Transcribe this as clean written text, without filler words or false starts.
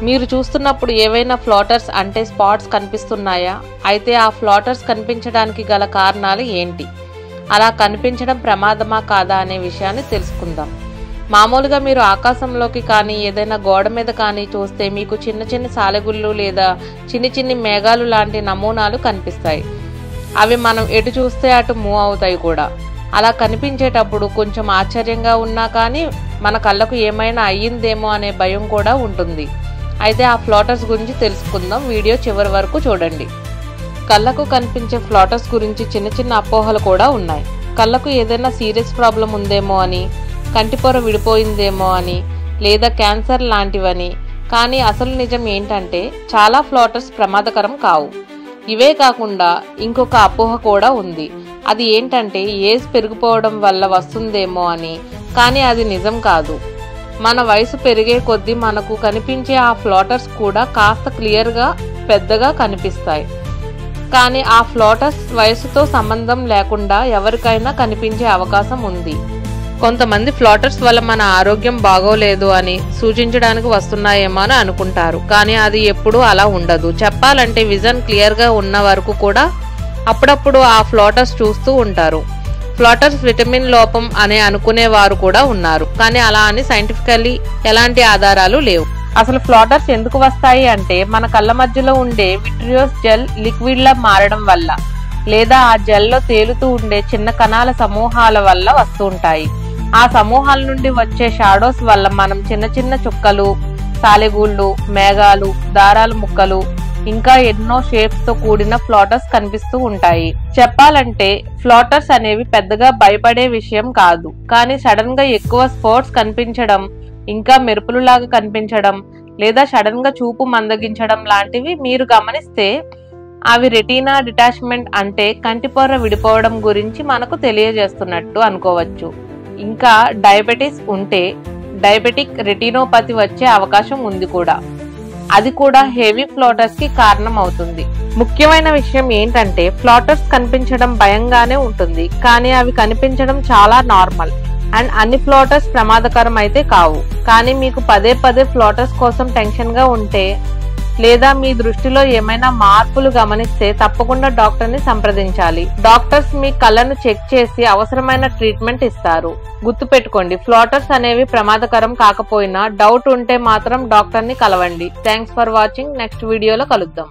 మీరు చూస్తున్నప్పుడు ఏవైనా ఫ్లోటర్స్ అంటే స్పాట్స్ కనిపిస్తున్నాయా? అయితే ఆ ఫ్లోటర్స్ కనిపించడానికి గల కారణాలు ఏంటి? అలా కనిపించడం ప్రమాదమా కాదా అనే విషయాన్ని తెలుసుకుందాం. మామూలుగా మీరు ఆకాశంలోకి కానీ ఏదైనా గోడ మీద కానీ చూస్తే మీకు చిన్న చిన్న సాలెగుళ్ళు లేదా చిన్ని మేఘాలు లాంటి నమూనాలు కనిపిస్తాయి. అవి మనం ఎటు చూస్తే అటు మూవ్ అవుతాయి కూడా. అలా కనిపించేటప్పుడు కొంచెం ఆశ్చర్యంగా ఉన్నా కానీ మన కళ్ళకు ఏమైనా అయ్యిందేమో అనే భయం కూడా ఉంటుంది. అయితే ఆ ఫ్లోటర్స్ గురించి తెలుసుకుందాం. వీడియో చివరి వరకు చూడండి. కళ్ళకు కనిపించే ఫ్లోటర్స్ గురించి చిన్న అపోహలు కూడా ఉన్నాయి. కళ్ళకు ఏదైనా సీరియస్ ప్రాబ్లం ఉందేమో అని, కంటిపొర విడిపోయిందేమో అని, లేదా క్యాన్సర్ లాంటివని. కానీ అసలు నిజం ఏంటంటే చాలా ఫ్లోటర్స్ ప్రమాదకరం కావు. ఇవే కాకుండా ఇంకొక అపోహ కూడా ఉంది. అది ఏంటంటే ఏజ్ పెరిగిపోవడం వల్ల వస్తుందేమో అని. కానీ అది నిజం కాదు. మన వయసు పెరిగే కొద్దీ మనకు కనిపించే ఆ ఫ్లోటర్స్ కూడా కాస్త క్లియర్గా పెద్దగా కనిపిస్తాయి. కానీ ఆ ఫ్లోటర్స్ వయసుతో సంబంధం లేకుండా ఎవరికైనా కనిపించే అవకాశం ఉంది. కొంతమంది ఫ్లోటర్స్ వల్ల మన ఆరోగ్యం బాగోలేదు అని సూచించడానికి వస్తున్నాయేమో అని అనుకుంటారు. కానీ అది ఎప్పుడూ అలా ఉండదు. చెప్పాలంటే విజన్ క్లియర్గా ఉన్న వరకు కూడా అప్పుడప్పుడు ఆ ఫ్లోటర్స్ చూస్తూ ఉంటారు. ఫ్లోటర్స్ విటమిన్ లోపం అని అనుకునేవారు కూడా ఉన్నారు. కానీ అలా అని సైంటిఫికల్లీ ఎలాంటి ఆధారాలు లేవు. అసలు ఫ్లోటర్స్ ఎందుకు వస్తాయి అంటే మన కళ్ళ మధ్యలో ఉండే విట్రియోస్ జెల్ లిక్విడ్ లా మారడం వల్ల, లేదా ఆ జెల్లో తేలుతూ ఉండే చిన్న కణాల సమూహాల వల్ల వస్తూ ఉంటాయి. ఆ సమూహాల నుండి వచ్చే షాడోస్ వల్ల మనం చిన్న చుక్కలు, సాలెగూళ్ళు, మేఘాలు, దారాల ముక్కలు, ఇంకా ఎన్నో షేప్స్ తో కూడిన ఫ్లోటర్స్ కనిపిస్తూ ఉంటాయి. చెప్పాలంటే ఫ్లోటర్స్ అనేవి పెద్దగా భయపడే విషయం కాదు. కానీ సడన్ గా ఎక్కువ స్పాట్స్ కనిపించడం, ఇంకా మెరుపులులాగా కనిపించడం, లేదా సడన్ గా చూపు మందగించడం లాంటివి మీరు గమనిస్తే అవి రెటీనా డిటాచ్మెంట్ అంటే కంటిపొర విడిపోవడం గురించి మనకు తెలియజేస్తున్నట్టు అనుకోవచ్చు. ఇంకా డయాబెటిస్ ఉంటే డయాబెటిక్ రెటినోపతి వచ్చే అవకాశం ఉంది కూడా. అది కూడా హెవీ ఫ్లోటర్స్ కి కారణం అవుతుంది. ముఖ్యమైన విషయం ఏంటంటే ఫ్లోటర్స్ కనిపించడం భయంగానే ఉంటుంది. కానీ అవి కనిపించడం చాలా నార్మల్. అండ్ అన్ని ఫ్లోటర్స్ ప్రమాదకరం అయితే కావు. కానీ మీకు పదే ఫ్లోటర్స్ కోసం టెన్షన్ గా ఉంటే, లేదా మీ దృష్టిలో ఏమైనా మార్పులు గమనిస్తే తప్పకుండా డాక్టర్ ని సంప్రదించాలి. డాక్టర్స్ మీ కళ్ళను చెక్ చేసి అవసరమైన ట్రీట్మెంట్ ఇస్తారు. గుర్తుపెట్టుకోండి, ఫ్లోటర్స్ అనేవి ప్రమాదకరం కాకపోయినా డౌట్ ఉంటే మాత్రం డాక్టర్ ని కలవండి. Thanks for watching. నెక్స్ట్ వీడియోలో కలుద్దాం.